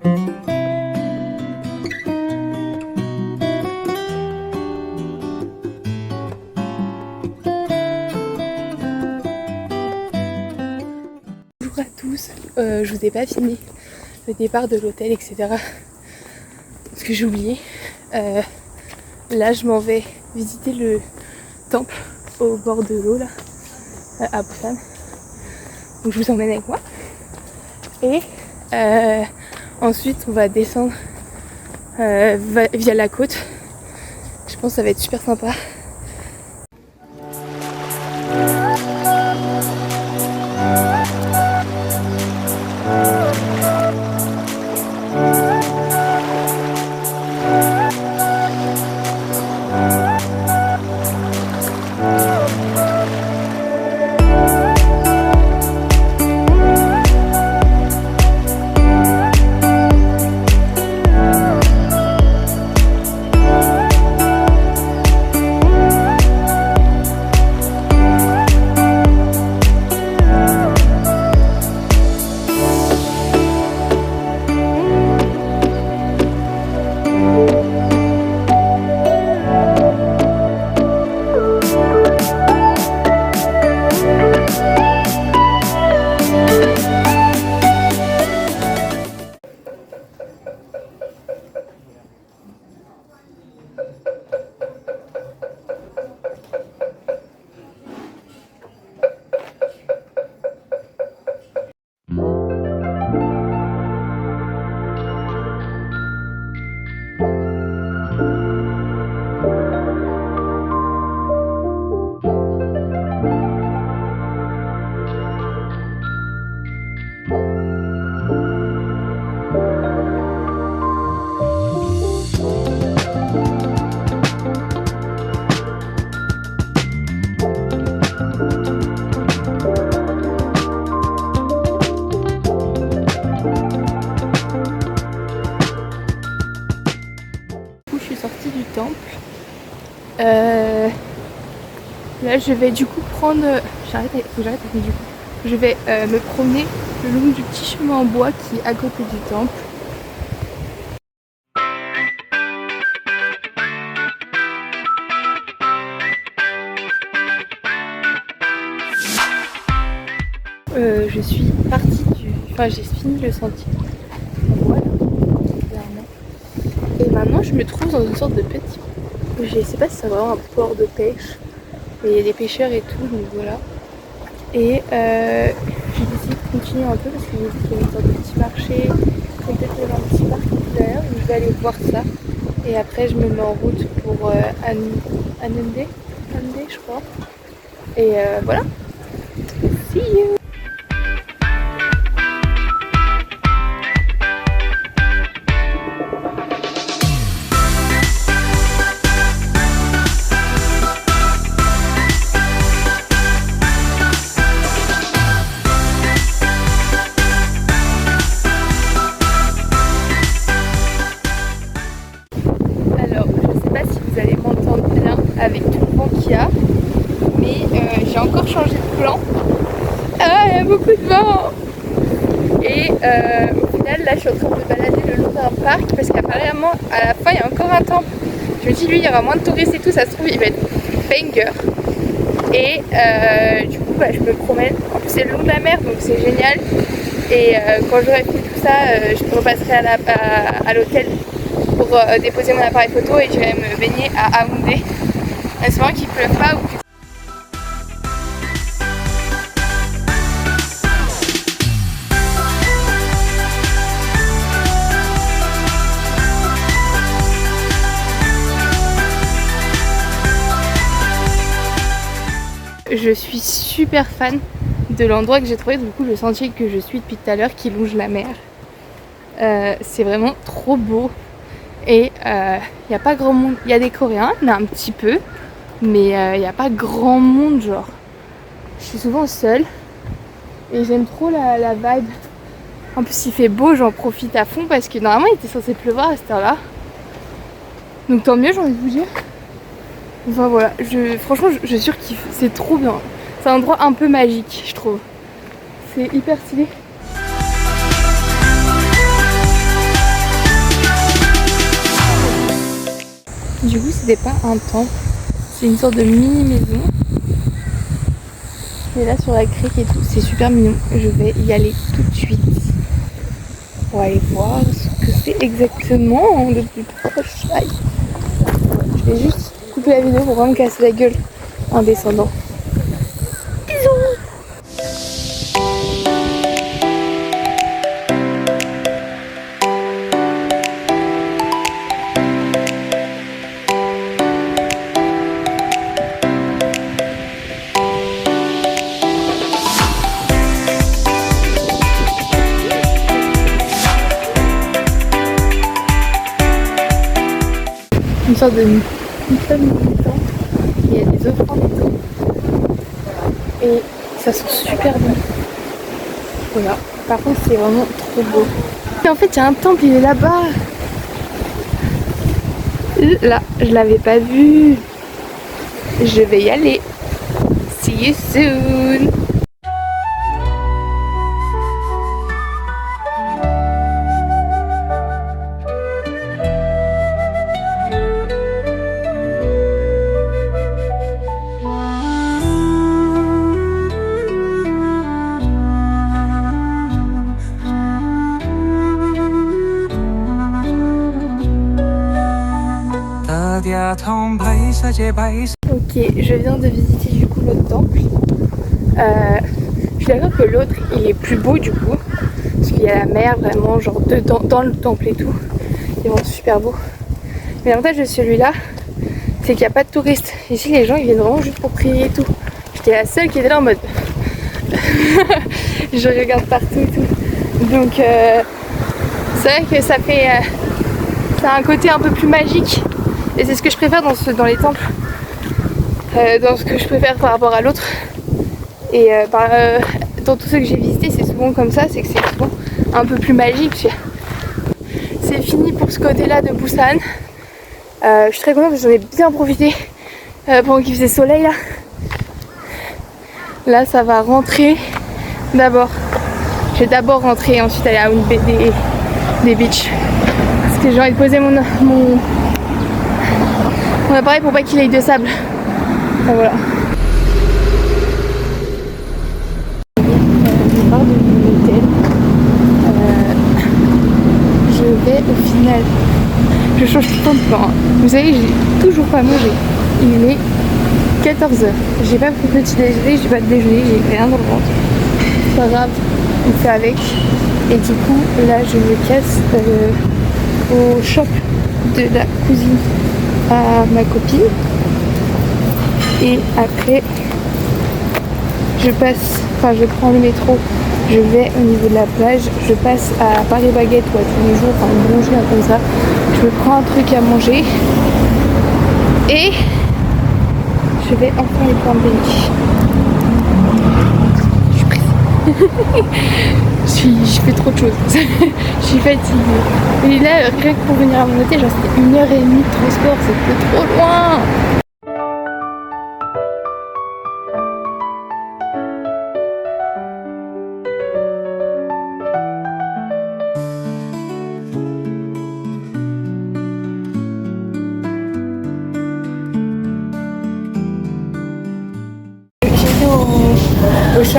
Bonjour à tous, je vous ai pas filmé le départ de l'hôtel, etc. Parce que j'ai oublié. Là je m'en vais visiter le temple au bord de l'eau là, à Busan. Donc je vous emmène avec moi. Et ensuite on va descendre via la côte. Je pense que ça va être super sympa. Là je vais du coup prendre... faut que j'arrête du coup. Je vais me promener le long du petit chemin en bois qui est à côté du temple. Je suis partie Enfin j'ai fini le sentier. Voilà, clairement. Et maintenant je me trouve dans une sorte de petit... Je sais pas si c'est vraiment un port de pêche. Mais il y a des pêcheurs et tout, donc voilà. Et j'ai décidé de continuer un peu parce que j'ai vu qu'il y avait une sorte de petit marché. Peut-être qu'il y avait un petit parc derrière, donc je vais aller voir ça. Et après je me mets en route pour Haeundae, je crois. Et voilà. See you! Avec tout le vent qu'il y a, mais j'ai encore changé de plan. Ah, il y a beaucoup de vent. Et au final là je suis en train de me balader le long d'un parc parce qu'apparemment à la fin il y a encore un temple. Je me dis lui il y aura moins de touristes et tout, ça se trouve il va être banger. Et du coup bah, je me promène, en plus c'est le long de la mer donc c'est génial. Et quand j'aurai fait tout ça je repasserai à l'hôtel pour déposer mon appareil photo et j'irai me baigner à Haeundae. Espérons qu'il ne pleuve pas ou que... Je suis super fan de l'endroit que j'ai trouvé, du coup le sentier que je suis depuis tout à l'heure qui longe la mer. C'est vraiment trop beau et il n'y a pas grand monde, il y a des Coréens, il y en a un petit peu. Mais il n'y a pas grand monde, genre. Je suis souvent seule. Et j'aime trop la vibe. En plus il fait beau, j'en profite à fond parce que normalement il était censé pleuvoir à cette heure-là. Donc tant mieux, j'ai envie de vous dire. Enfin voilà, franchement je surkiffe, c'est trop bien. C'est un endroit un peu magique, je trouve. C'est hyper stylé. Du coup c'était pas un temple, c'est une sorte de mini maison. Et là sur la crique et tout, c'est super mignon. Je vais y aller tout de suite pour aller voir ce que c'est exactement de plus proche. Aïe. Je vais juste couper la vidéo pour pas me casser la gueule en descendant. Bisous. Une sorte de famille du temps. Il y a des offrandes et tout. Et ça sent super bon. Voilà. Par contre c'est vraiment trop beau. Et en fait il y a un temple, il est là-bas. Là, je l'avais pas vu. Je vais y aller. See you soon. Ok, je viens de visiter du coup l'autre temple. Je suis d'accord que l'autre il est plus beau du coup, parce qu'il y a la mer vraiment genre dedans, dans le temple et tout. Il est vraiment super beau. Mais l'avantage de celui-là, c'est qu'il n'y a pas de touristes. Ici les gens ils viennent vraiment juste pour prier et tout. J'étais la seule qui était là en mode je regarde partout et tout. Donc c'est vrai que ça a un côté un peu plus magique. Et c'est ce que je préfère dans les temples, dans ce que je préfère par rapport à l'autre. Et dans tous ceux que j'ai visités, c'est souvent comme ça, c'est que c'est souvent un peu plus magique. C'est fini pour ce côté-là de Busan. Je suis très contente parce que j'en ai bien profité pendant qu'il faisait soleil là. Là, ça va rentrer d'abord. Je vais d'abord rentrer et ensuite aller à une des beaches. Parce que j'ai envie de poser mon appareil pour pas qu'il aille de sable. Enfin, voilà. Je pars de mon hôtel. Je vais au final. Je change tout le temps de plan. Vous savez, j'ai toujours pas mangé. Il est 14h. J'ai pas pris petit déjeuner, j'ai pas de déjeuner, j'ai rien dans le ventre. C'est pas grave, on fait avec. Et du coup, là, je me casse au shop de la cousine à ma copine. Et après je prends le métro, je vais au niveau de la plage, je passe à Paris Baguette ou à tous les jours, enfin une boulangerie comme ça, je me prends un truc à manger et je vais enfin aller prendre Benny. Je suis pressée. je fais trop de choses. Je suis fatiguée. Et là, rien que pour venir à mon hôtel, genre c'était 1h30 de transport, c'était trop loin. J'étais au shop,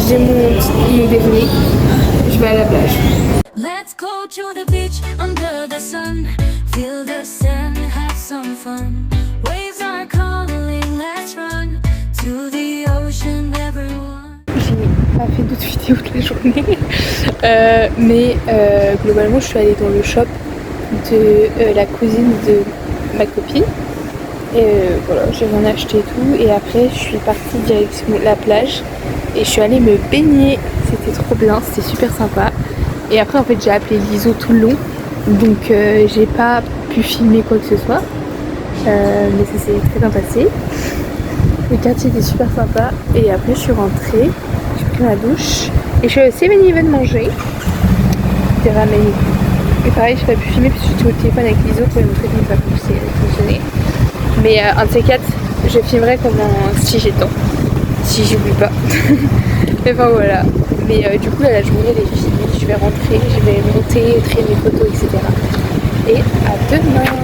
j'ai mon déjeuner, je vais à la plage. Let's go to the beach under the sun. Feel the sand, have some fun. Waves are calling, let's run to the ocean, everyone. J'ai pas fait d'autres vidéos toute la journée. Mais globalement, je suis allée dans le shop de la cousine de ma copine. Et voilà, j'ai rien acheté et tout. Et après, je suis partie direction la plage. Et je suis allée me baigner. C'était trop bien, c'était super sympa. Et après, en fait, j'ai appelé l'ISO tout le long. Donc, j'ai pas pu filmer quoi que ce soit. Mais ça s'est très bien passé. Le quartier était super sympa. Et après, je suis rentrée. J'ai pris ma douche. Et je suis allée au 7-Eleven manger des ramen. Et pareil, j'ai pas pu filmer parce que j'étais au téléphone avec l'ISO pour lui montrer que ça fonctionnait. Mais un de ces quatre, je filmerai si j'ai temps. Si j'oublie pas. Mais enfin voilà. Mais du coup là, la journée elle est finie. Je vais rentrer, je vais monter, trier mes photos, etc. Et à demain.